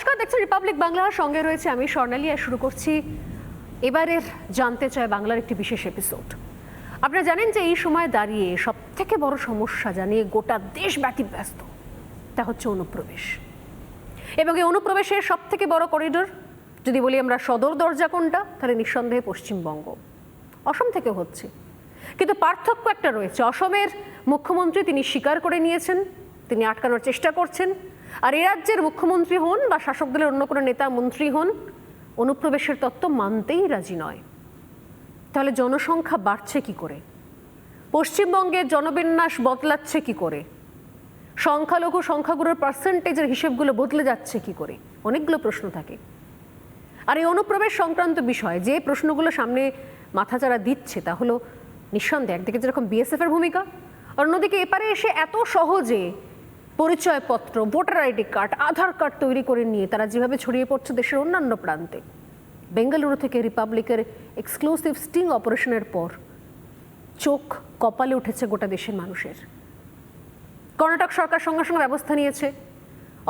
নমস্কার, দেখছি রিপাবলিক বাংলার সঙ্গে রয়েছে আমি স্বর্ণালী। আর শুরু করছি এবারের জানতে চায় বাংলার একটি বিশেষ এপিসোড। আপনারা জানেন যে এই সময় দাঁড়িয়ে সব থেকে বড় সমস্যা জানিয়ে গোটা দেশব্যাপী ব্যস্ত, তা হচ্ছে অনুপ্রবেশ। এবং এই অনুপ্রবেশের সব থেকে বড় করিডোর যদি বলি আমরা সদর দরজা কোনটা, তাহলে নিঃসন্দেহে পশ্চিমবঙ্গ। অসম থেকে হচ্ছে, কিন্তু পার্থক্য একটা রয়েছে। অসমের মুখ্যমন্ত্রী তিনি স্বীকার করে নিয়েছেন, তিনি আটকানোর চেষ্টা করছেন। আর এই রাজ্যের মুখ্যমন্ত্রী হন বা শাসক দলের অন্য কোনো নেতা মন্ত্রী হন, অনুপ্রবেশের তত্ত্ব মানতেই রাজি নয়। তাহলে জনসংখ্যা বাড়ছে কি করে? পশ্চিমবঙ্গের জনবিন্যাস বদলাচ্ছে কি করে? সংখ্যালঘু সংখ্যাগুলোর পার্সেন্টেজের হিসেবগুলো বদলে যাচ্ছে কি করে? অনেকগুলো প্রশ্ন থাকে। আর এই অনুপ্রবেশ সংক্রান্ত বিষয়ে যে প্রশ্নগুলো সামনে মাথাচাড়া দিচ্ছে তা হলো নিঃসন্দেহে একদিকে যেরকম বিএসএফের ভূমিকা, অন্যদিকে এপারে এসে এত সহজে পরিচয়পত্র, ভোটার আইডি কার্ড, আধার কার্ড তৈরি করে নিয়ে তারা যেভাবে ছড়িয়ে পড়ছে দেশের অন্যান্য প্রান্তে। বেঙ্গালুরু থেকে রিপাবলিকের এক্সক্লুসিভ স্টিং অপারেশনের পর চোখ কপালে উঠেছে গোটা দেশের মানুষের। কর্ণাটক সরকার সঙ্গে সঙ্গে ব্যবস্থা নিয়েছে।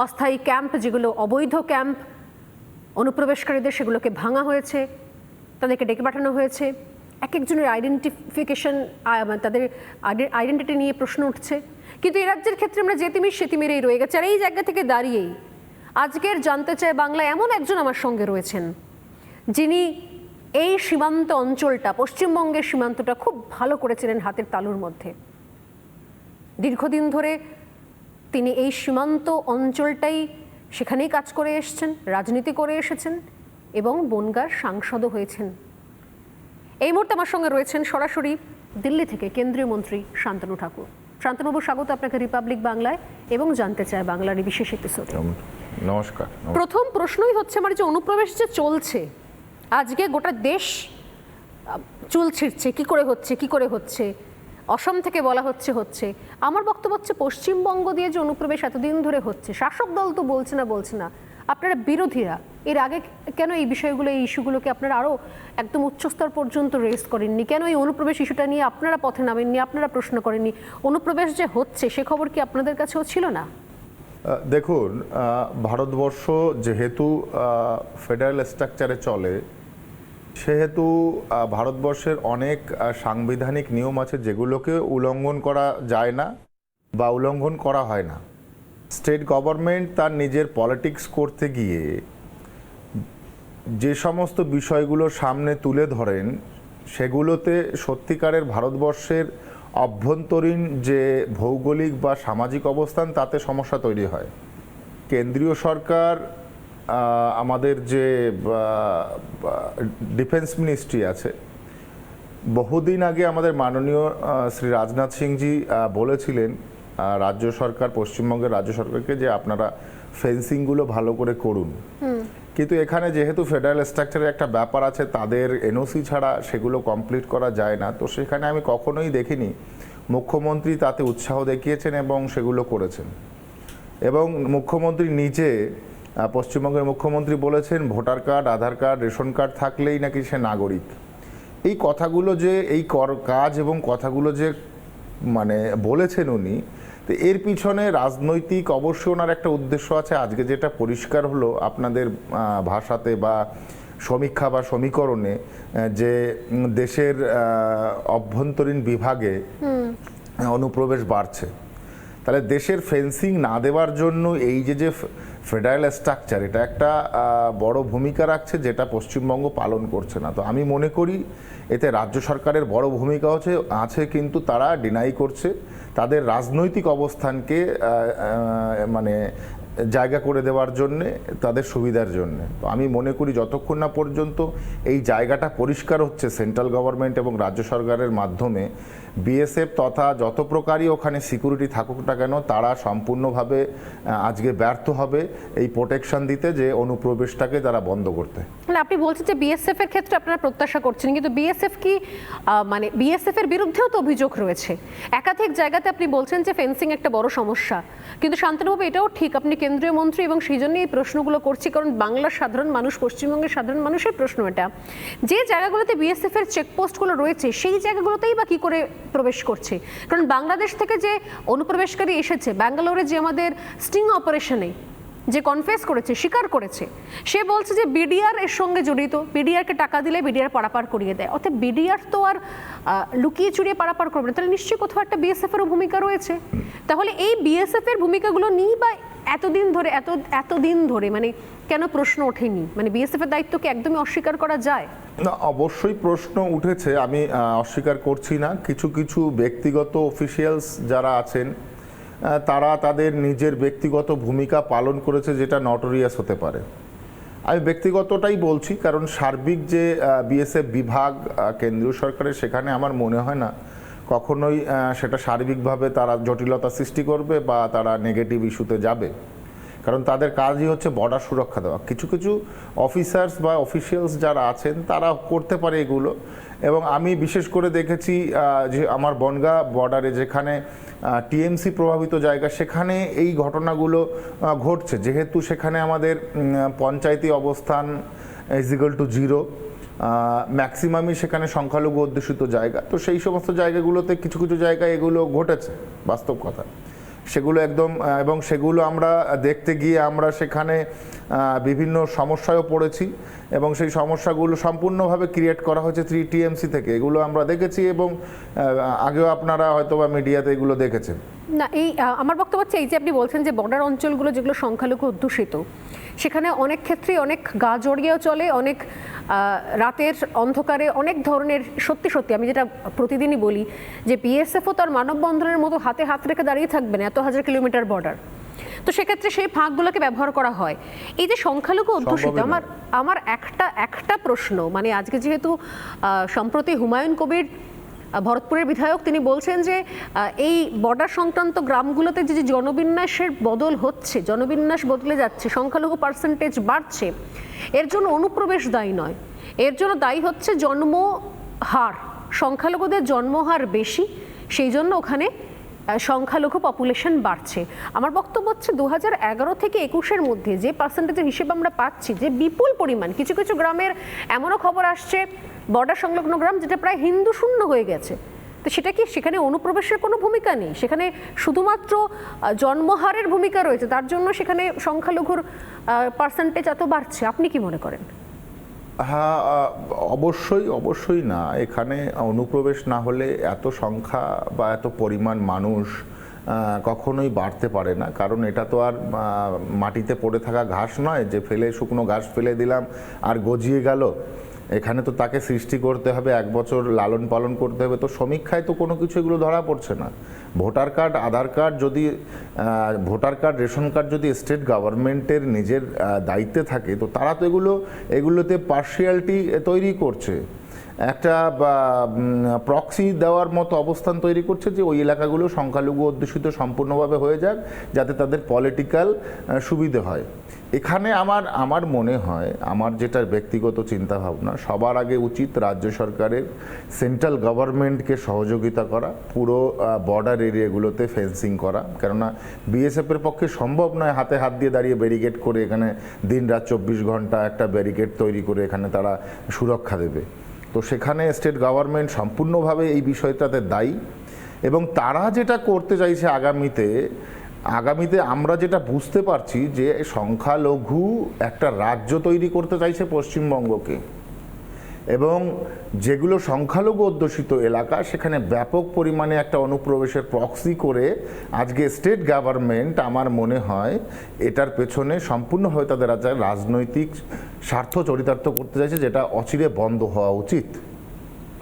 অস্থায়ী ক্যাম্প, যেগুলো অবৈধ ক্যাম্প অনুপ্রবেশকারীদের, সেগুলোকে ভাঙা হয়েছে, তাদেরকে ডেকে পাঠানো হয়েছে। এক একজনের আইডেন্টিফিকেশন, তাদের আইডেন্টিটি নিয়ে প্রশ্ন উঠছে। কিন্তু এই রাজ্যের ক্ষেত্রে আমরা যে তিমির সে তিমিরেই রয়ে গেছে। আর এই জায়গা থেকে দাঁড়িয়েই আজকের জানতে চায় বাংলা এমন একজন আমার সঙ্গে রয়েছেন, যিনি এই সীমান্ত অঞ্চলটা, পশ্চিমবঙ্গের সীমান্তটা খুব ভালো করেছিলেন হাতের তালুর মধ্যে। দীর্ঘদিন ধরে তিনি এই সীমান্ত অঞ্চলটাই সেখানেই কাজ করে এসেছেন, রাজনীতি করে এসেছেন এবং বনগাঁর সাংসদও হয়েছেন। এই মুহূর্তে আমার সঙ্গে রয়েছেন সরাসরি দিল্লি থেকে কেন্দ্রীয় মন্ত্রী শান্তনু ঠাকুর। শান্তনুবাবু, স্বাগত আপনাকে রিপাবলিক বাংলায় এবং জানতে চায় বাংলার এই বিশেষ এপিসোডে। নমস্কার। প্রথম প্রশ্নই হচ্ছে আমার, যে অনুপ্রবেশ যে চলছে আজকে গোটা দেশ চুল ছিঁড়ছে, কি করে হচ্ছে। অসম থেকে বলা হচ্ছে। আমার বক্তব্য হচ্ছে পশ্চিমবঙ্গ দিয়ে যে অনুপ্রবেশ এতদিন ধরে হচ্ছে, শাসক দল তো বলছে না, আপনারা বিরোধীরা এর আগে কেন এই বিষয়গুলো, এই ইস্যুগুলোকে আপনারা আরও একদম উচ্চস্তর পর্যন্ত রেজ করেননি? কেন এই অনুপ্রবেশ ইস্যুটা নিয়ে আপনারা পথে নামেননি, আপনারা প্রশ্ন করেননি? অনুপ্রবেশ যে হচ্ছে সে খবর কি আপনাদের কাছেও ছিল না? দেখুন, ভারতবর্ষ যেহেতু ফেডারেল স্ট্রাকচারে চলে, সেহেতু ভারতবর্ষের অনেক সাংবিধানিক নিয়ম আছে যেগুলোকে উল্লঙ্ঘন করা যায় না বা উল্লঙ্ঘন করা হয় না। স্টেট গভর্নমেন্ট তার নিজের পলিটিক্স করতে গিয়ে যে সমস্ত বিষয়গুলো সামনে তুলে ধরেন, সেগুলোতে সত্যিকারের ভারতবর্ষের অভ্যন্তরীণ যে ভৌগোলিক বা সামাজিক অবস্থান, তাতে সমস্যা তৈরি হয়। কেন্দ্রীয় সরকার, আমাদের যে ডিফেন্স মিনিস্ট্রি আছে, বহুদিন আগে আমাদের মাননীয় শ্রী রাজনাথ সিংজি বলেছিলেন রাজ্য সরকার, পশ্চিমবঙ্গের রাজ্য সরকারকে, যে আপনারা ফেন্সিংগুলো ভালো করে করুন। কিন্তু এখানে যেহেতু ফেডারেল স্ট্রাকচারের একটা ব্যাপার আছে, তাদের এনওসি ছাড়া সেগুলো কমপ্লিট করা যায় না। তো সেখানে আমি কখনোই দেখিনি মুখ্যমন্ত্রী তাতে উৎসাহ দেখিয়েছেন এবং সেগুলো করেছেন। এবং মুখ্যমন্ত্রী নিজে, পশ্চিমবঙ্গের মুখ্যমন্ত্রী বলেছেন ভোটার কার্ড, আধার কার্ড, রেশন কার্ড থাকলেই নাকি সে নাগরিক। এই কথাগুলো যে, এই কাজ এবং কথাগুলো যে মানে বলেছেন উনি, তো এর পিছনে রাজনৈতিক অবশ্যই ওনার একটা উদ্দেশ্য আছে। আজকে যেটা পরিষ্কার হলো আপনাদের ভাষাতে বা সমীক্ষা বা সমীকরণে, যে দেশের অভ্যন্তরীণ বিভাগে অনুপ্রবেশ বাড়ছে, তাহলে দেশের ফেন্সিং না দেওয়ার জন্য এই যে ফেডারেল স্ট্রাকচার, এটা একটা বড় ভূমিকা রাখছে, যেটা পশ্চিমবঙ্গ পালন করছে না। তো আমি মনে করি এতে রাজ্য সরকারের বড় ভূমিকা আছে, কিন্তু তারা ডিনাই করছে তাদের রাজনৈতিক অবস্থানকে মানে জায়গা করে দেওয়ার জন্যে, তাদের সুবিধার জন্যে। তো আমি মনে করি যতক্ষণ না পর্যন্ত এই জায়গাটা পরিষ্কার হচ্ছে সেন্ট্রাল গভর্নমেন্ট এবং রাজ্য সরকারের মাধ্যমে, বিএসএফ তথা যত প্রকারই ওখানে সিকিউরিটি থাকুক না কেন, তারা সম্পূর্ণভাবে আজকে ব্যর্থ হবে এই প্রোটেকশন দিতে, যে অনুপ্রবেশটাকে তারা বন্ধ করতে। মানে আপনি বলছেন যে বিএসএফ এর ক্ষেত্রে আপনারা প্রত্যাশা করছেন, কিন্তু বিএসএফ কি, মানে বিএসএফ এর বিরুদ্ধেও তো অভিযোগ রয়েছে একাধিক জায়গাতে। আপনি বলছেন যে ফেন্সিং একটা বড় সমস্যা, কিন্তু শান্তনুবাবু এটাও ঠিক, আপনি কেন্দ্রীয় মন্ত্রী এবং সেই জন্য এই প্রশ্নগুলো করছি, কারণ বাংলার সাধারণ মানুষ, পশ্চিমবঙ্গের সাধারণ মানুষের প্রশ্ন এটা, যে জায়গাগুলোতে বিএসএফ এর চেকপোস্টগুলো রয়েছে সেই জায়গাগুলোতেই বা কি করে প্রবেশ করছে? কারণ বাংলাদেশ থেকে যে অনুপ্রবেশকারী এসেছে, ব্যাঙ্গালোরে যে আমাদের স্টিং অপারেশনে যে কনফেস করেছে, স্বীকার করেছে, সে বলছে যে বিডিআর এর সঙ্গে জড়িত, বিডিআরকে টাকা দিলে বিডিআর পারাপার করিয়ে দেয়। অর্থাৎ বিডিআর তো আর লুকিয়ে চুরিয়ে পারাপার করবে না, তাহলে নিশ্চয়ই কোথাও একটা বিএসএফ এরও ভূমিকা রয়েছে। তাহলে এই বিএসএফ এর ভূমিকাগুলো নিয়ে বা এতদিন ধরে মানে কেন প্রশ্ন ওঠেনি? মানে বিএসএফ এর দায়িত্বকে একদমই অস্বীকার করা যায় না? অবশ্যই প্রশ্ন উঠেছে, আমি অস্বীকার করছি না। কিছু কিছু ব্যক্তিগত অফিসিয়ালস যারা আছেন তারা তাদের নিজের ব্যক্তিগত ভূমিকা পালন করেছে, যেটা নটোরিয়াস হতে পারে। আমি ব্যক্তিগতটাই বলছি, কারণ সার্বিক যে বিএসএফ বিভাগ কেন্দ্রীয় সরকারের, সেখানে আমার মনে হয় না কখনোই সেটা সার্বিকভাবে তারা জটিলতা সৃষ্টি করবে বা তারা নেগেটিভ ইস্যুতে যাবে, কারণ তাদের কাজই হচ্ছে বর্ডার সুরক্ষা দেওয়া। কিছু কিছু অফিসার্স বা অফিসিয়ালস যারা আছেন তারা করতে পারে এগুলো। এবং আমি বিশেষ করে দেখেছি যে আমার বনগাঁ বর্ডারে যেখানে টিএমসি প্রভাবিত জায়গা, সেখানে এই ঘটনাগুলো ঘটছে, যেহেতু সেখানে আমাদের পঞ্চায়েতি অবস্থান = 0, ম্যাক্সিমামই সেখানে সংখ্যালঘু অধ্যুষিত জায়গা। তো সেই সমস্ত জায়গাগুলোতে কিছু কিছু জায়গায় এগুলো ঘটেছে, বাস্তব কথা সেগুলো একদম। এবং সেগুলো আমরা দেখতে গিয়ে আমরা সেখানে বিভিন্ন সমস্যায়ও পড়েছি, এবং সেই সমস্যাগুলো সম্পূর্ণভাবে ক্রিয়েট করা হয়েছে টিএমসি থেকে, এগুলো আমরা দেখেছি। এবং আগেও আপনারা হয়তো বা মিডিয়াতে এগুলো দেখেছেন। না, এই আমার বক্তব্য হচ্ছে এই যে আপনি বলছেন যে বর্ডার অঞ্চলগুলো যেগুলো সংখ্যালঘু অধ্যুষিত, সেখানে অনেক ক্ষেত্রেই অনেক গা জড়িয়েও চলে, অনেক রাতের অন্ধকারে অনেক ধরনের, সত্যি সত্যি আমি যেটা প্রতিদিনই বলি যে বিএসএফও তার মানববন্ধনের মতো হাতে হাত রেখে দাঁড়িয়ে থাকবে না, এত হাজার কিলোমিটার বর্ডার। তো সেক্ষেত্রে সেই ফাঁকগুলোকে ব্যবহার করা হয়। এই যে সংখ্যালঘু অধ্যুষিত, আমার একটা প্রশ্ন, মানে আজকে যেহেতু সম্প্রতি হুমায়ুন কবির ভরতপুরের বিধায়ক, তিনি বলছেন যে এই বর্ডার সংক্রান্ত গ্রামগুলোতে যে জনবিন্যাসের বদল হচ্ছে, জনবিন্যাস বদলে যাচ্ছে, সংখ্যালঘু পার্সেন্টেজ বাড়ছে, এর জন্য অনুপ্রবেশ দায়ী নয়, এর জন্য দায়ী হচ্ছে জন্মহার। সংখ্যালঘুদের জন্মহার বেশি, সেই জন্য ওখানে সংখ্যালঘু পপুলেশন বাড়ছে। আমার বক্তব্য হচ্ছে 2011 থেকে 21-এর মধ্যে যে পার্সেন্টেজের হিসেব আমরা পাচ্ছি, যে বিপুল পরিমাণ কিছু কিছু গ্রামের এমনও খবর আসছে, বর্ডার সংলগ্ন গ্রাম যেটা প্রায় হিন্দু শূন্য হয়ে গেছে। তো সেটা কি সেখানে অনুপ্রবেশের কোনো ভূমিকা নেই? সেখানে শুধুমাত্র জন্মহারের ভূমিকা রয়েছে, তার জন্য সেখানে সংখ্যালঘুর পার্সেন্টেজ এত বাড়ছে? আপনি কি মনে করেন? হ্যাঁ, অবশ্যই না। এখানে অনুপ্রবেশ না হলে এত সংখ্যা বা এত পরিমাণ মানুষ কখনোই বাড়তে পারে না, কারণ এটা তো আর মাটিতে পড়ে থাকা ঘাস নয় যে শুকনো ঘাস ফেলে দিলাম আর গজিয়ে গেল। এখানে তো তাকে সৃষ্টি করতে হবে, 1 বছর লালন পালন করতে হবে। তো সমীক্ষায় তো কোনো কিছু এগুলো ধরা পড়ছে না। ভোটার কার্ড, আধার কার্ড যদি, ভোটার কার্ড, রেশন কার্ড যদি স্টেট গভর্নমেন্টের নিজের দায়িত্বে থাকে, তো তারা তো এগুলোতে পার্শিয়ালিটি তৈরি করছে, একটা প্রক্সি দেওয়ার মতো অবস্থান তৈরি করছে যে ওই এলাকাগুলো সংখ্যালঘু অধ্যুষিত সম্পূর্ণভাবে হয়ে যাক, যাতে তাদের পলিটিক্যাল সুবিধে হয়। এখানে আমার মনে হয়, আমার যেটা ব্যক্তিগত চিন্তাভাবনা, সবার আগে উচিত রাজ্য সরকারের সেন্ট্রাল গভর্নমেন্টকে সহযোগিতা করা, পুরো বর্ডার এরিয়াগুলোতে ফেন্সিং করা। কেননা বিএসএফের পক্ষে সম্ভব নয় হাতে হাত দিয়ে দাঁড়িয়ে ব্যারিকেড করে এখানে দিন-রাত 24 ঘন্টা একটা ব্যারিকেড তৈরি করে এখানে তারা সুরক্ষা দেবে। তো সেখানে স্টেট গভর্নমেন্ট সম্পূর্ণভাবে এই বিষয়টাতে দায়ী। এবং তারা যেটা করতে চাইছে আগামীতে আমরা যেটা বুঝতে পারছি যে সংখ্যালঘু একটা রাজ্য তৈরি করতে চাইছে পশ্চিমবঙ্গকে, এবং যেগুলো সংখ্যালঘু অধ্যুষিত এলাকা, সেখানে ব্যাপক পরিমাণে একটা অনুপ্রবেশের প্রক্সি করে আজকে স্টেট গভর্নমেন্ট, আমার মনে হয় এটার পেছনে সম্পূর্ণভাবে তাদের রাজনৈতিক স্বার্থ চরিতার্থ করতে চাইছে, যেটা অচিরে বন্ধ হওয়া উচিত।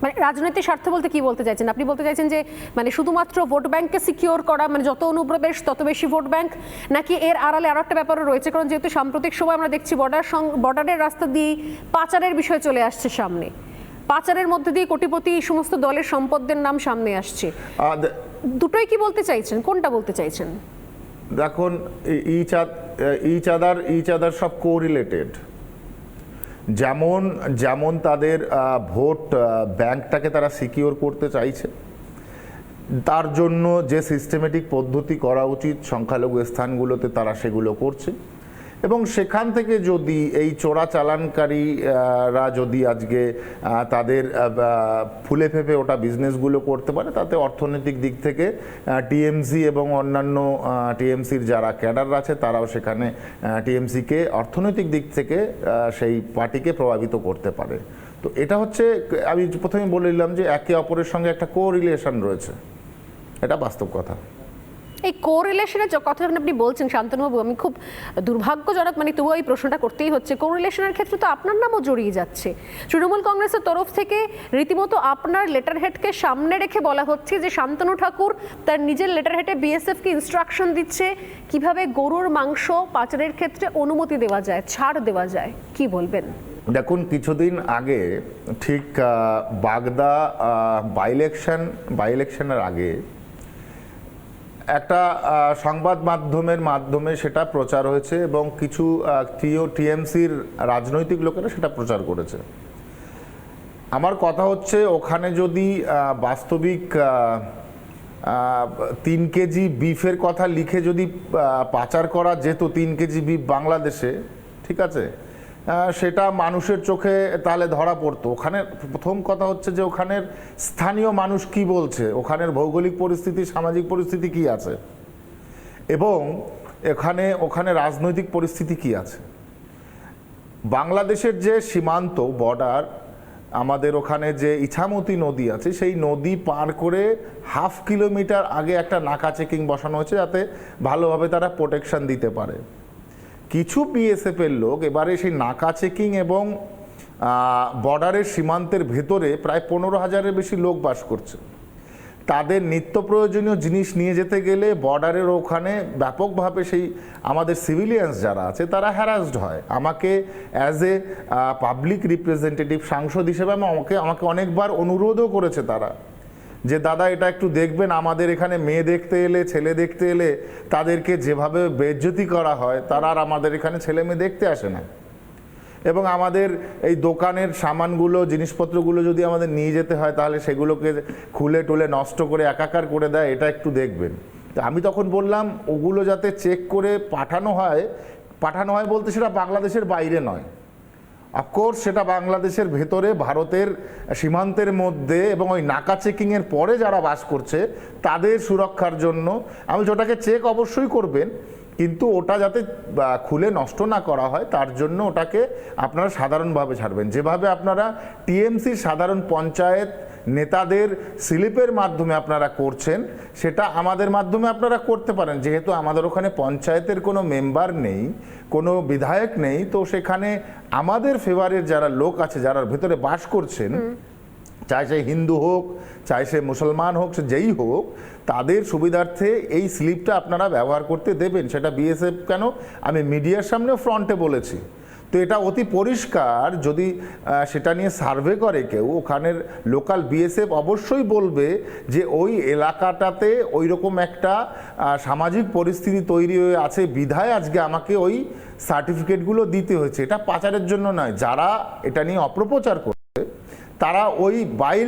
মানে রাজনৈতিক স্বার্থ বলতে কি বলতে চাইছেন আপনি? বলতে চাইছেন যে মানে শুধুমাত্র ভোট ব্যাংককে সিকিউর করা, মানে যত অনুপ্রবেশ তত বেশি ভোট ব্যাংক, নাকি এর আড়ালে আরো একটা ব্যাপারও রয়েছে? কারণ যেহেতু সাম্প্রতিক সময় আমরা দেখছি বর্ডারের রাস্তা দিয়ে পাচারের বিষয় চলে আসছে সামনে, পাচারের মধ্যে দিয়ে কোটিপতি সমস্ত দলের সম্পদের নাম সামনে আসছে। দুটোই কি বলতে চাইছেন? কোনটা বলতে চাইছেন? দেখুন, ইচ আদার সব কোরিলেটেড। যেমন তাদের ভোট ব্যাংকটাকে তারা সিকিউর করতে চাইছে, তার জন্য যে সিস্টেমেটিক পদ্ধতি করা উচিত সংখ্যালঘু স্থানগুলোতে তারা সেগুলো করছে। এবং সেখান থেকে যদি এই চোরাচালানকারীরা যদি আজকে তাদের ফুলে ফেপে ওটা বিজনেসগুলো করতে পারে, তাতে অর্থনৈতিক দিক থেকে টিএমসি এবং অন্যান্য টিএমসির যারা ক্যাডার আছে তারাও সেখানে টিএমসিকে অর্থনৈতিক দিক থেকে সেই পার্টিকে প্রভাবিত করতে পারে। তো এটা হচ্ছে, আমি প্রথমে বলে দিলাম যে একে অপরের সঙ্গে একটা কোরিলেশন রয়েছে, এটা বাস্তব কথা। এই কোরিলেশনের কথা যখন আপনি বলছেন শান্তনুবাবু, আমি খুব দুর্ভাগ্যজনক, মানে তবুও এই প্রশ্নটা করতেই হচ্ছে, কোরিলেশনের ক্ষেত্রে তো আপনার নামও জড়িয়ে যাচ্ছে। তৃণমূল কংগ্রেসের তরফ থেকে রীতিমতো আপনার লেটার হেডকে সামনে রেখে বলা হচ্ছে যে শান্তনু ঠাকুর তার নিজের লেটার হেডে বিএসএফকে ইনস্ট্রাকশন দিচ্ছে কিভাবে গরুর মাংস পাচারের ক্ষেত্রে অনুমতি দেওয়া যায়, ছাড় দেওয়া যায়। কি বলবেন? দেখুন, কিছুদিন আগে ঠিক বাগদা বাই ইলেকশনের আগে একটা সংবাদ মাধ্যমে সেটা প্রচার হয়েছে এবং কিছু টিএমসির রাজনৈতিক লোকেরা সেটা প্রচার করেছে। আমার কথা হচ্ছে, ওখানে যদি বাস্তবিক 3 কেজি বিফের কথা লিখে যদি পাচার করা যেত 3 কেজি বিফ বাংলাদেশে, ঠিক আছে, সেটা মানুষের চোখে তাহলে ধরা পড়তো। ওখানে প্রথম কথা হচ্ছে যে ওখানের স্থানীয় মানুষ কি বলছে, ওখানের ভৌগোলিক পরিস্থিতি, সামাজিক পরিস্থিতি কি আছে, এবং ওখানে রাজনৈতিক পরিস্থিতি কি আছে। বাংলাদেশের যে সীমান্ত বর্ডার, আমাদের ওখানে যে ইছামতি নদী আছে, সেই নদী পার করে 1/2 কিলোমিটার আগে একটা নাকা চেকিং বসানো হয়েছে যাতে ভালোভাবে তারা প্রোটেকশন দিতে পারে। কিছু বিএসএফের লোক এবারে সেই নাকা চেকিং এবং বর্ডারের সীমান্তের ভেতরে প্রায় 15,000-এর বেশি লোক বাস করছে। তাদের নিত্য প্রয়োজনীয় জিনিস নিয়ে যেতে গেলে বর্ডারের ওখানে ব্যাপকভাবে সেই আমাদের সিভিলিয়ানস যারা আছে তারা হ্যারাসড হয়। আমাকে অ্যাজ এ পাবলিক রিপ্রেজেন্টেটিভ, সাংসদ হিসেবে আমাকে অনেকবার অনুরোধও করেছে তারা, যে দাদা এটা একটু দেখবেন, আমাদের এখানে মেয়ে দেখতে এলে, ছেলে দেখতে এলে তাদেরকে যেভাবে বেইজ্জতি করা হয়, তারা আর আমাদের এখানে ছেলে মেয়ে দেখতে আসে না। এবং আমাদের এই দোকানের সামানগুলো, জিনিসপত্রগুলো যদি আমাদের নিয়ে যেতে হয় তাহলে সেগুলোকে খুলে টুলে নষ্ট করে একাকার করে দেয়, এটা একটু দেখবেন। তো আমি তখন বললাম ওগুলো যাতে চেক করে পাঠানো হয় বলতে সেটা বাংলাদেশের বাইরে নয়, অফকোর্স সেটা বাংলাদেশের ভেতরে ভারতের সীমান্তের মধ্যে, এবং ওই নাকা চেকিংয়ের পরে যারা বাস করছে তাদের সুরক্ষার জন্য আমি ওটাকে চেক অবশ্যই করবেন, কিন্তু ওটা যাতে খুলে নষ্ট না করা হয় তার জন্য ওটাকে আপনারা সাধারণভাবে ছাড়বেন। যেভাবে আপনারা টিএমসির সাধারণ পঞ্চায়েত নেতাদের স্লিপের মাধ্যমে আপনারা করছেন, সেটা আমাদের মাধ্যমে আপনারা করতে পারেন। যেহেতু আমাদের ওখানে পঞ্চায়েতের কোনো মেম্বার নেই, কোনো বিধায়ক নেই, তো সেখানে আমাদের ফেভারের যারা লোক আছে, যারা ভেতরে বাস করছেন, চাই সে হিন্দু হোক, চাই সে মুসলমান হোক, সে যেই হোক, তাদের সুবিধার্থে এই স্লিপটা আপনারা ব্যবহার করতে দেবেন। সেটা বিএসএফ কেন, আমি মিডিয়ার সামনেও ফ্রন্টে বলেছি। তো এটা অতি পরিষ্কার, যদি সেটা নিয়ে সার্ভে করে কেউ, ওখানের লোকাল বিএসএফ অবশ্যই বলবে যে ওই এলাকাটাতে ওই রকম একটা সামাজিক পরিস্থিতি তৈরি হয়ে আছে বিধায় আজকে আমাকে ওই সার্টিফিকেটগুলো দিতে হয়েছে। এটা পাচারের জন্য নয়। যারা এটা নিয়ে অপপ্রচার করছে তারা ওই বাই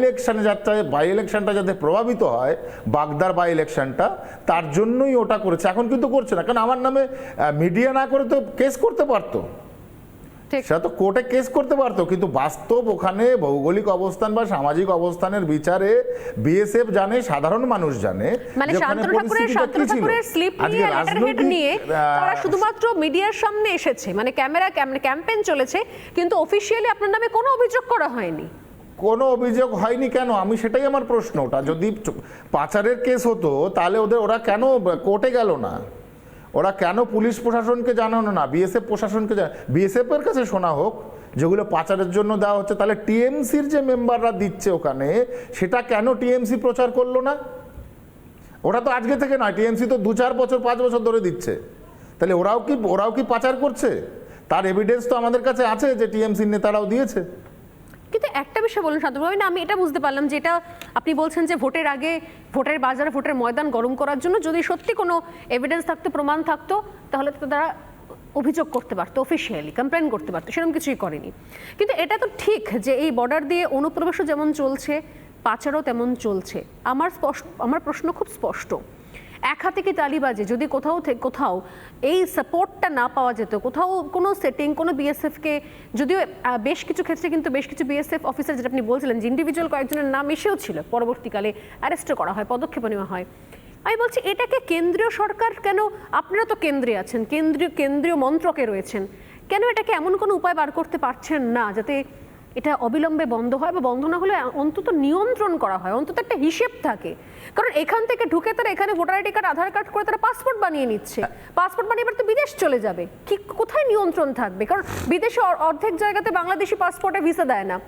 ইলেকশনটা যাতে প্রভাবিত হয়, বাগদার বাই ইলেকশনটা, তার জন্যই ওটা করেছে। এখন কিন্তু করছে না, কারণ আমার নামে মিডিয়া না করে তো কেস করতে পারতো, সেটা তো কোর্টে কেস করতে পারতো, কিন্তু বাস্তব ওখানে ভৌগোলিক অবস্থান বা সামাজিক অবস্থানের বিচারে বিএসএফ জানে, সাধারণ মানুষ জানে, মানে শান্তনু ঠাকুরের স্লিপ নিয়ে, লেটার হেড নিয়ে তারা শুধুমাত্র মিডিয়ার সামনে এসেছে, মানে ক্যাম্পেইন চলেছে, কিন্তু অফিশিয়ালি আপনার নামে কোনো অভিযোগ করা হয়নি। কোনো অভিযোগ হয়নি কেন? আমি সেটাই আমার প্রশ্ন। ওটা যদি পাচারের কেস হতো তাহলে ওরা কেন কোর্টে গেল না? ওরা কেন পুলিশ প্রশাসনকে জানানো না, বিএসএফ প্রশাসনকে বিএসএফ এর কাছে শোনা হোক যেগুলো পাচারের জন্য দেওয়া হচ্ছে? তাহলে টিএমসির যে মেম্বাররা দিচ্ছে ওখানে, সেটা কেন টিএমসি প্রচার করলো না? ওটা তো আজকে থেকে নয়, টিএমসি তো 2-4 বছর 5 বছর ধরে দিচ্ছে। তাহলে ওরাও কি পাচার করছে? তার এভিডেন্স তো আমাদের কাছে আছে যে টিএমসির নেতারাও দিয়েছে। কিন্তু একটা বিষয় বলুন শান্তনুভাবে, না আমি এটা বুঝতে পারলাম যে এটা আপনি বলছেন যে ভোটের আগে ভোটের বাজারে ভোটের ময়দান গরম করার জন্য যদি সত্যি কোনো এভিডেন্স থাকতো, প্রমাণ থাকতো, তাহলে তো তারা অভিযোগ করতে পারতো, অফিসিয়ালি কমপ্লেন করতে পারতো, সেরকম কিছুই করেনি। কিন্তু এটা তো ঠিক যে এই বর্ডার দিয়ে অনুপ্রবেশও যেমন চলছে, পাচারও তেমন চলছে। আমার প্রশ্ন খুব স্পষ্ট, এক হাতে কি তালি বাজে যদি কোথাও এই সাপোর্টটা না পাওয়া যেত, কোথাও কোনো সেটিং কোনো বিএসএফকে, যদিও বেশ কিছু ক্ষেত্রে কিন্তু বেশ কিছু বিএসএফ অফিসার, যেটা আপনি বলছিলেন যে ইন্ডিভিজুয়াল কয়েকজনের নাম এসেও ছিল, পরবর্তীকালে অ্যারেস্টও করা হয়, পদক্ষেপ নেওয়া হয়। আমি বলছি এটাকে কেন্দ্রীয় সরকার কেন, আপনারা তো কেন্দ্রে আছেন, কেন্দ্রীয় মন্ত্রকে রয়েছেন, কেন এটাকে এমন কোনো উপায় বার করতে পারছেন না যাতে এটা অবিলম্বে বন্ধ হয়, বা বন্ধ না হলে অন্তত নিয়ন্ত্রণ করা হয়, অন্তত একটা হিসেব থাকে? কারণ এখান থেকে ঢুকে তারা এখানে ভোটার আইডি কার্ড, আধার কার্ড করে তারা পাসপোর্ট বানিয়ে নিচ্ছে, পাসপোর্ট বানিয়ে এবার তো বিদেশ চলে যাবে, কি কোথায় নিয়ন্ত্রণ থাকবে? কারণ বিদেশে অর্ধেক জায়গাতে বাংলাদেশি পাসপোর্টে ভিসা দেয় না।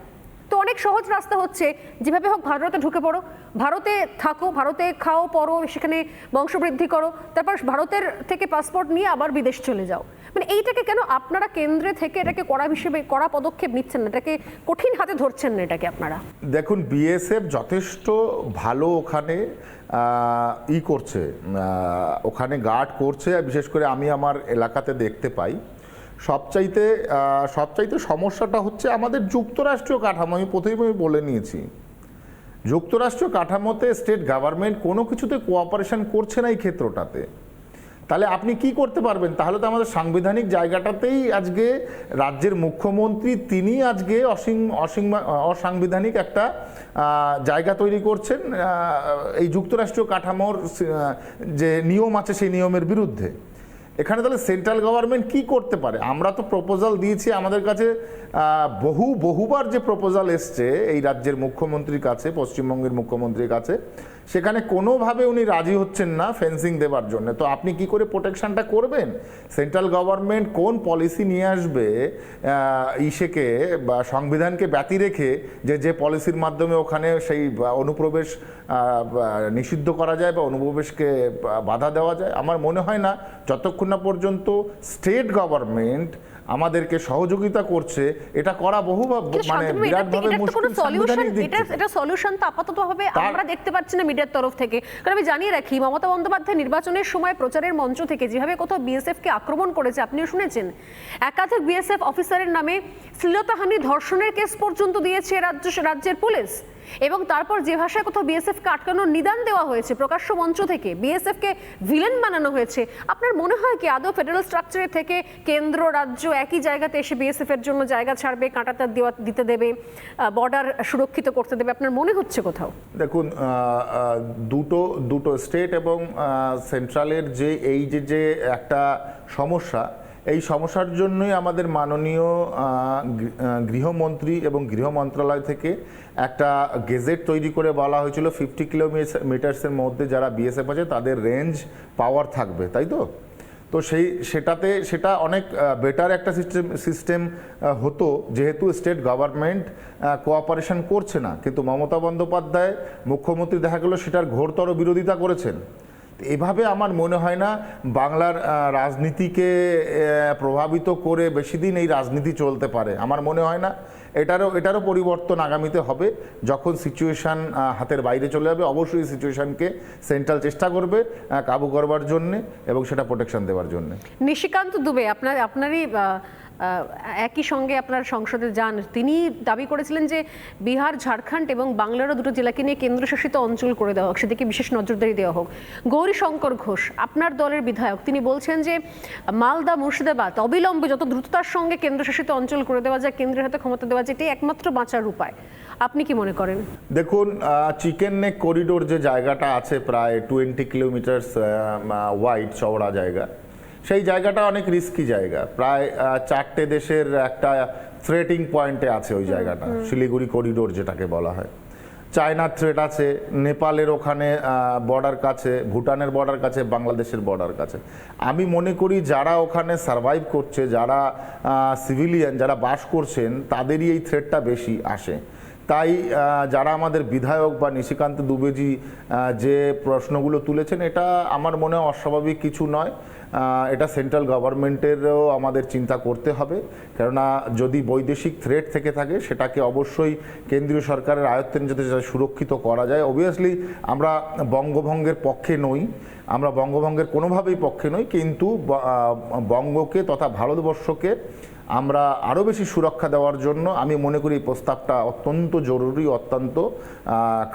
তো অনেক সহজ রাস্তা হচ্ছে যেভাবে হোক ভারতে ঢুকে পড়ো, ভারতে থাকো, ভারতে খাও পড়ো, সেখানে বংশবৃদ্ধি করো, তারপর ভারতের থেকে পাসপোর্ট নিয়ে আবার বিদেশ চলে যাও। মানে এইটাকে কেন আপনারা কেন্দ্রে থেকে এটাকে কড়া পদক্ষেপ নিচ্ছেন না, এটাকে কঠিন হাতে ধরছেন না এটাকে আপনারা? দেখুন, বিএসএফ যথেষ্ট ভালো ওখানে করছে, ওখানে গার্ড করছে। বিশেষ করে আমি আমার এলাকাতে দেখতে পাই সবচাইতে সমস্যাটা হচ্ছে আমাদের যুক্তরাষ্ট্রীয় কাঠামো। আমি প্রথমেই বলে নিয়েছি, যুক্তরাষ্ট্রীয় কাঠামোতে স্টেট গভর্নমেন্ট কোনো কিছুতে কোঅপারেশন করছে না এই ক্ষেত্রটাতে। তাহলে আপনি কি করতে পারবেন? তাহলে তো আমাদের সাংবিধানিক জায়গাটাতেই আজকে রাজ্যের মুখ্যমন্ত্রী তিনি আজকে অসাংবিধানিক একটা জায়গা তৈরি করছেন এই যুক্তরাষ্ট্রীয় কাঠামোর যে নিয়ম আছে সেই নিয়মের বিরুদ্ধে। এখানে তাহলে সেন্ট্রাল গভর্নমেন্ট কি করতে পারে? আমরা তো প্রপোজাল দিয়েছি, আমাদের কাছে বহুবার যে প্রপোজাল এসছে এই রাজ্যের মুখ্যমন্ত্রীর কাছে, পশ্চিমবঙ্গের মুখ্যমন্ত্রীর কাছে, সেখানে কোনোভাবে উনি রাজি হচ্ছেন না ফেন্সিং দেওয়ার জন্য। তো আপনি কি করে প্রোটেকশনটা করবেন? সেন্ট্রাল গভর্নমেন্ট কোন পলিসি নিয়ে আসবে ইসেকে বা সংবিধানকে ব্যতি রেখে, যে পলিসির মাধ্যমে ওখানে সেই অনুপ্রবেশ নিষিদ্ধ করা যায় বা অনুপ্রবেশকে বাধা দেওয়া যায়? আমার মনে হয় না, যতক্ষণ না পর্যন্ত স্টেট গভর্নমেন্ট আমাদেরকে সহযোগিতা করছে, এটা করা মানে বিরাটভাবে মুশকিল সাংবিধানিক দিক থেকে। এটা সলিউশন তো আপাতত হবে আমরা দেখতে পাচ্ছি না মিডিয়ার তরফ থেকে। কারণ আমি জানিয়ে রাখি, মমতা বন্দ্যোপাধ্যায় নির্বাচনের সময় প্রচারের মঞ্চ থেকে যেভাবে কোথাও বিএসএফ কে আক্রমণ করেছে আপনিও শুনেছেন, একাধিক বিএসএফ অফিসারের নামে শ্লীলতাহানি, ধর্ষণের কেস পর্যন্ত দিয়েছে রাজ্যের পুলিশ, এবং তারপর যে ভাষায় কোথাও বিএসএফ কে আটকানোর নিদান দেওয়া হয়েছে প্রকাশ্য মঞ্চ থেকে, বিএসএফ কে ভিলেন বানানো হয়েছে। আপনার মনে হয় কি আদৌ ফেডারেল স্ট্রাকচারের থেকে কেন্দ্র রাজ্য একই জায়গাতে এসে বিএসএফ এর জন্য জায়গা ছাড়বে, কাঁটাতার দিতে দেবে, বর্ডার সুরক্ষিত করতে দেবে? আপনার মনে হচ্ছে কোথাও? দেখুন, দুটো স্টেট এবং সেন্ট্রালের যে এই যে একটা সমস্যা, এই সমস্যার জন্যই আমাদের মাননীয় গৃহমন্ত্রী এবং গৃহ মন্ত্রণালয় থেকে একটা গেজেট তৈরি করে বলা হয়েছিল 50 কিলোমিটার্সের মধ্যে যারা বিএসএফ আছে তাদের রেঞ্জ পাওয়ার থাকবে, তাই তো? তো সেটা অনেক বেটার একটা সিস্টেম হতো, যেহেতু স্টেট গভর্নমেন্ট কোঅপারেশন করছে না। কিন্তু মমতা বন্দ্যোপাধ্যায় মুখ্যমন্ত্রী দেখা গেল সেটার ঘোরতর বিরোধিতা করেছেন। এভাবে আমার মনে হয় না বাংলার রাজনীতিকে প্রভাবিত করে বেশি দিন এই রাজনীতি চলতে পারে। আমার মনে হয় না। এটারও পরিবর্তন আগামীতে হবে যখন সিচুয়েশান হাতের বাইরে চলে যাবে। অবশ্যই সিচুয়েশানকে সেন্ট্রাল চেষ্টা করবে কাবু করবার জন্যে এবং সেটা প্রোটেকশন দেওয়ার জন্য। নিশিকান্ত দুবে আপনারই একই সঙ্গে আপনার সংসদে যান, তিনি দাবি করেছিলেন যে বিহার, ঝাড়খণ্ড এবং বাংলারও দুটো জেলাকে নিয়ে কেন্দ্রশাসিত অঞ্চল করে দেওয়া হোক, সেদিকে বিশেষ নজরদারি দেওয়া হোক। গৌরীশঙ্কর ঘোষ আপনার দলের বিধায়ক, তিনি বলছেন যে মালদা, মুর্শিদাবাদ অবিলম্বে যত দ্রুততার সঙ্গে কেন্দ্রশাসিত অঞ্চল করে দেওয়া যায়, কেন্দ্রের হাতে ক্ষমতা দেওয়া যায়, এটাই একমাত্র বাঁচার উপায়। আপনি কি মনে করেন? দেখুন, চিকেন নেক করিডোর যে জায়গাটা আছে প্রায় 20 কিলোমিটার্স ওয়াইড, চওড়া জায়গা, সেই জায়গাটা অনেক রিস্কি জায়গা। প্রায় 4টে দেশের একটা থ্রেটিং পয়েন্টে আছে ওই জায়গাটা, শিলিগুড়ি করিডোর যেটাকে বলা হয়। চায়নার থ্রেট আছে, নেপালের ওখানে বর্ডার কাছে, ভুটানের বর্ডার কাছে, বাংলাদেশের বর্ডার কাছে। আমি মনে করি যারা ওখানে সারভাইভ করছে, যারা সিভিলিয়ান, যারা বাস করছেন, তাদেরই এই থ্রেটটা বেশি আসে। তাই যারা আমাদের বিধায়ক বা নিশিকান্ত দুবেজি যে প্রশ্নগুলো তুলেছেন, এটা আমার মনে হয় অস্বাভাবিক কিছু নয়। এটা সেন্ট্রাল গভর্নমেন্টেরও আমাদের চিন্তা করতে হবে, কেননা যদি বৈদেশিক থ্রেট থেকে থাকে সেটাকে অবশ্যই কেন্দ্রীয় সরকারের আয়ত্তে যাতে সুরক্ষিত করা যায়। অবভিয়াসলি আমরা বঙ্গভঙ্গের পক্ষে নই, আমরা বঙ্গভঙ্গের কোনোভাবেই পক্ষে নই, কিন্তু বঙ্গকে তথা ভারতবর্ষকে আমরা আরও বেশি সুরক্ষা দেওয়ার জন্য আমি মনে করি এই প্রস্তাবটা অত্যন্ত জরুরি, অত্যন্ত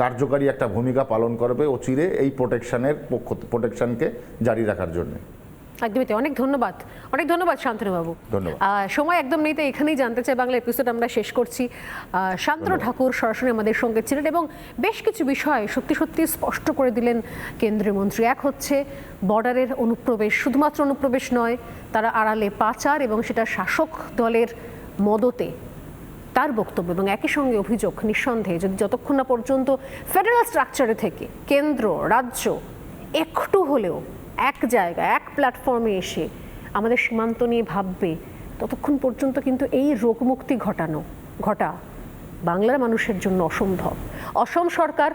কার্যকারী একটা ভূমিকা পালন করবে অচিরে এই প্রোটেকশনকে জারি রাখার জন্য। একদমই তাই। অনেক ধন্যবাদ শান্তনুবাবু। ধন্যবাদ। সময় একদম নেই, তো এখানেই জানতে চাই বাংলা এপিসোড আমরা শেষ করছি। শান্তনু ঠাকুর সরাসরি আমাদের সঙ্গে ছিলেন এবং বেশ কিছু বিষয় সত্যি সত্যি স্পষ্ট করে দিলেন কেন্দ্রীয় মন্ত্রী। এক হচ্ছে বর্ডারের অনুপ্রবেশ, শুধুমাত্র অনুপ্রবেশ নয়, তারা আড়ালে পাচার এবং সেটা শাসক দলের মদতে, তার বক্তব্য এবং একই সঙ্গে অভিযোগ নিঃসন্দেহে যদি যতক্ষণ না পর্যন্ত ফেডারেল স্ট্রাকচারে থেকে কেন্দ্র রাজ্য একটু হলেও এক জায়গায় এক প্ল্যাটফর্মে এসে আমাদের সীমান্ত নিয়ে ভাববে, ততক্ষণ পর্যন্ত কিন্তু এই রোগমুক্তি ঘটা বাংলার মানুষের জন্য অসম্ভব। অসম সরকার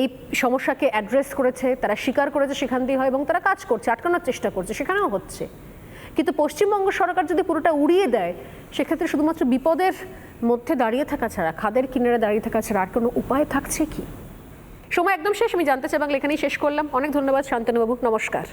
এই সমস্যাকে অ্যাড্রেস করেছে, তারা স্বীকার করেছে সেখান দিয়ে হয় এবং তারা কাজ করছে, আটকানোর চেষ্টা করছে, সেখানেও হচ্ছে। কিন্তু পশ্চিমবঙ্গ সরকার যদি পুরোটা উড়িয়ে দেয়, সেক্ষেত্রে শুধুমাত্র বিপদের মধ্যে দাঁড়িয়ে থাকা ছাড়া, খাদের কিনারে দাঁড়িয়ে থাকা ছাড়া আর কোনো উপায় থাকছে কি? সময় একদম শেষ। আমি জানতে চাই বাংলা এখানেই শেষ করলাম। অনেক ধন্যবাদ শান্তনুবাবু, নমস্কার।